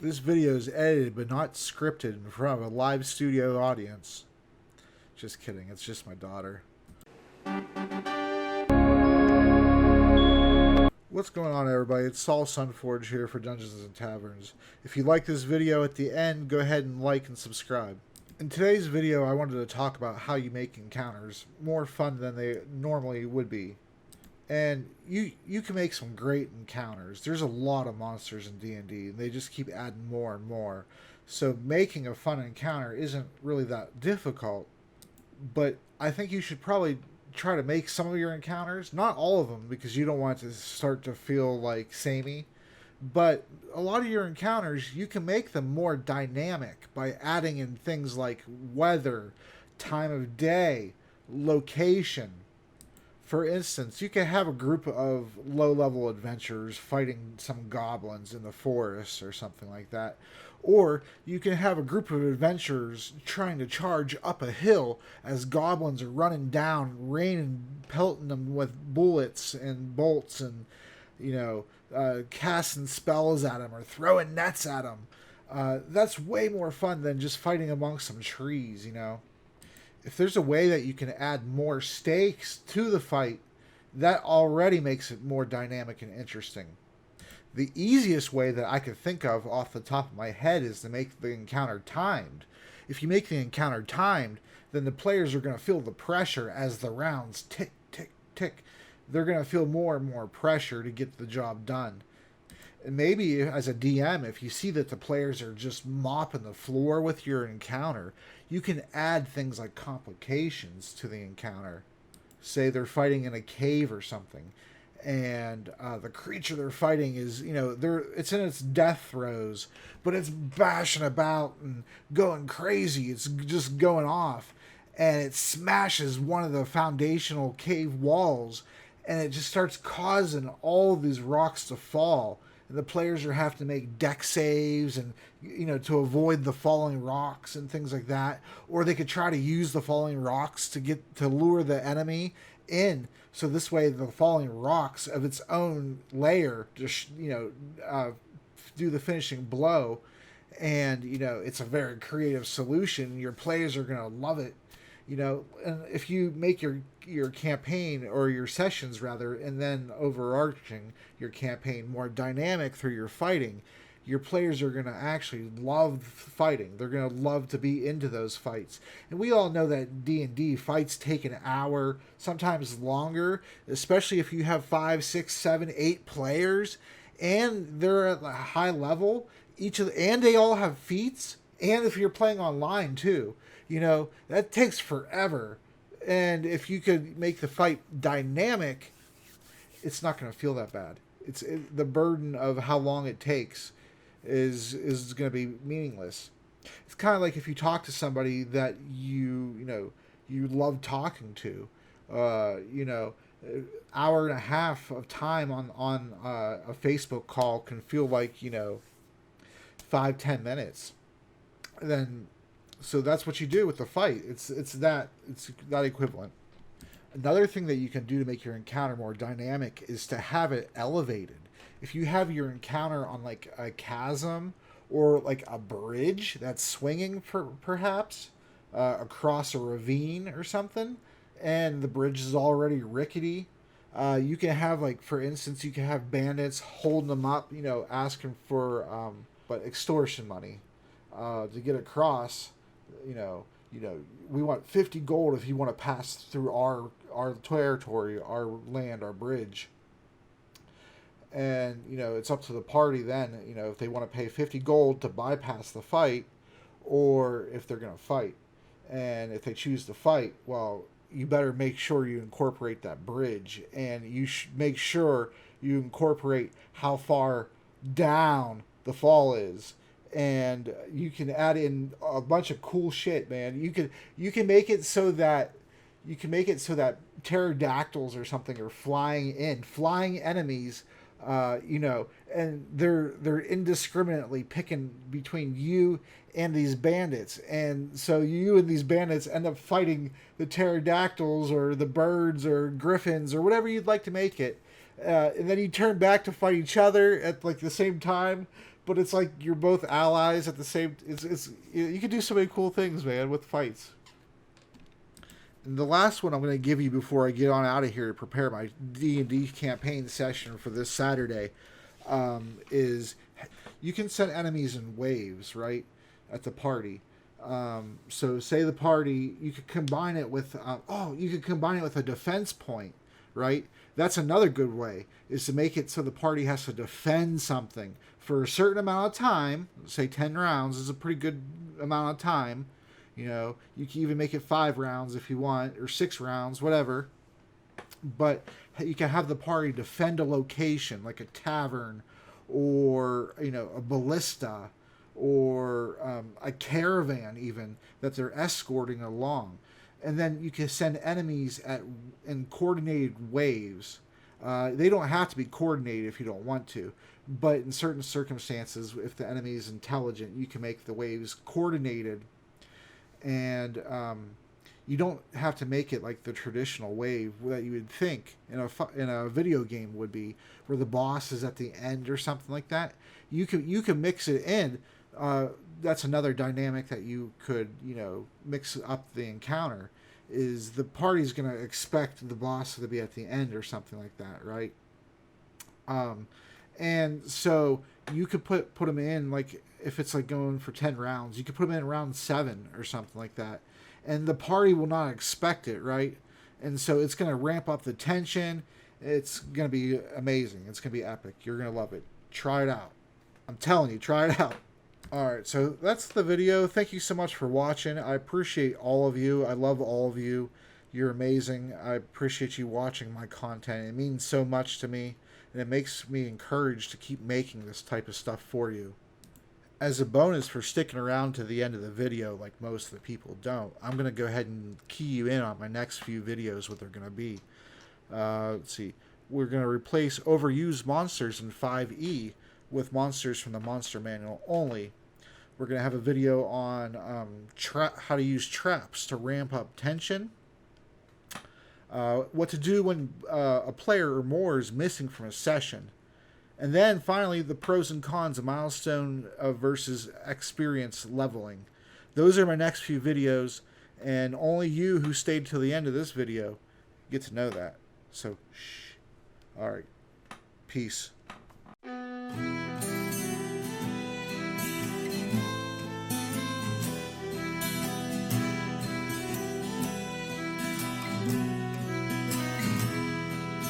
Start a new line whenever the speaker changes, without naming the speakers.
This video is edited but not scripted in front of a live studio audience. Just kidding, it's just my daughter. What's going on, everybody? It's Solsunforge here for Dungeons and Taverns. If you like this video at the end, go ahead and like and subscribe. In today's video, I wanted to talk about how you make encounters more fun than they normally would be. And you can make some great encounters. There's a lot of monsters in D&D, and they just keep adding more and more. So making a fun encounter isn't really that difficult. But I think you should probably try to make some of your encounters, not all of them, because you don't want it to start to feel like samey. But a lot of your encounters, you can make them more dynamic by adding in things like weather, time of day, location. For instance, you can have a group of low-level adventurers fighting some goblins in the forest or something like that. Or you can have a group of adventurers trying to charge up a hill as goblins are running down, raining, pelting them with bullets and bolts and, casting spells at them or throwing nets at them. That's way more fun than just fighting amongst some trees, If there's a way that you can add more stakes to the fight, that already makes it more dynamic and interesting. The easiest way that I could think of off the top of my head is to make the encounter timed. If you make the encounter timed, then the players are going to feel the pressure as the rounds tick, tick, tick. They're going to feel more and more pressure to get the job done. And maybe as a DM, if you see that the players are just mopping the floor with your encounter, you can add things like complications to the encounter. Say they're fighting in a cave or something, and the creature they're fighting is, it's in its death throes, but it's bashing about and going crazy. It's just going off, and it smashes one of the foundational cave walls, and it just starts causing all these rocks to fall. The players are having to make deck saves and, to avoid the falling rocks and things like that. Or they could try to use the falling rocks to lure the enemy in. So this way the falling rocks of its own layer just, do the finishing blow. And, it's a very creative solution. Your players are going to love it. And if you make your campaign, or your sessions rather, and then overarching your campaign more dynamic through your fighting, your players are going to actually love fighting. They're going to love to be into those fights. And we all know that D&D fights take an hour, sometimes longer, especially if you have 5, 6, 7, 8 players, and they're at a high level. And they all have feats. And if you're playing online too, that takes forever. And if you could make the fight dynamic, it's not going to feel that bad. The burden of how long it takes is going to be meaningless. It's kind of like if you talk to somebody that you love talking to, hour and a half of time on a Facebook call can feel like 5-10 minutes. Then, so that's what you do with the fight. It's that equivalent. Another thing that you can do to make your encounter more dynamic is to have it elevated. If you have your encounter on like a chasm or like a bridge that's swinging, perhaps across a ravine or something, and the bridge is already rickety, you can have, like, for instance, you can have bandits holding them up, asking for extortion money to get across. We want 50 gold if you want to pass through our territory, our land, our bridge. And, it's up to the party then, if they want to pay 50 gold to bypass the fight, or if they're going to fight. And if they choose to fight, well, you better make sure you incorporate that bridge, and you make sure you incorporate how far down the fall is. And you can add in a bunch of cool shit, man. You can make it so that pterodactyls or something are flying enemies, and they're indiscriminately picking between you and these bandits, and so you and these bandits end up fighting the pterodactyls or the birds or griffins or whatever you'd like to make it, and then you turn back to fight each other at like the same time. but it's like you're both allies at the same. It's you can do so many cool things, man, with fights. And the last one I'm going to give you before I get on out of here to prepare my D&D campaign session for this Saturday is you can send enemies in waves, right, at the party. So say the party, you could combine it with you could combine it with a defense point, right? That's another good way, is to make it so the party has to defend something for a certain amount of time. Say 10 rounds is a pretty good amount of time. You know, you can even make it 5 rounds if you want, or 6 rounds, whatever. But you can have the party defend a location, like a tavern, or, you know, a ballista, or a caravan even that they're escorting along. And then you can send enemies in coordinated waves. They don't have to be coordinated if you don't want to, but in certain circumstances, if the enemy is intelligent, you can make the waves coordinated. And you don't have to make it like the traditional wave that you would think in a video game would be, where the boss is at the end or something like that. You can mix it in. That's another dynamic that you could, you know, mix up the encounter. Is the party's going to expect the boss to be at the end or something like that, right? And so you could put them in, like, if it's like going for 10 rounds, you could put them in round 7 or something like that. And the party will not expect it, right? And so it's going to ramp up the tension. It's going to be amazing. It's going to be epic. You're going to love it. Try it out. I'm telling you, try it out. All right, so that's the video. Thank you so much for watching. I appreciate all of you. I love all of you. You're amazing. I appreciate you watching my content. It means so much to me, and it makes me encouraged to keep making this type of stuff for you. As a bonus for sticking around to the end of the video, like most of the people don't, I'm going to go ahead and key you in on my next few videos, what they're going to be. Let's see. We're going to replace overused monsters in 5e with monsters from the Monster Manual only. We're going to have a video on how to use traps to ramp up tension. What to do when a player or more is missing from a session. And then finally, the pros and cons of milestone versus experience leveling. Those are my next few videos, and only you who stayed till the end of this video get to know that. So, shh. All right. Peace.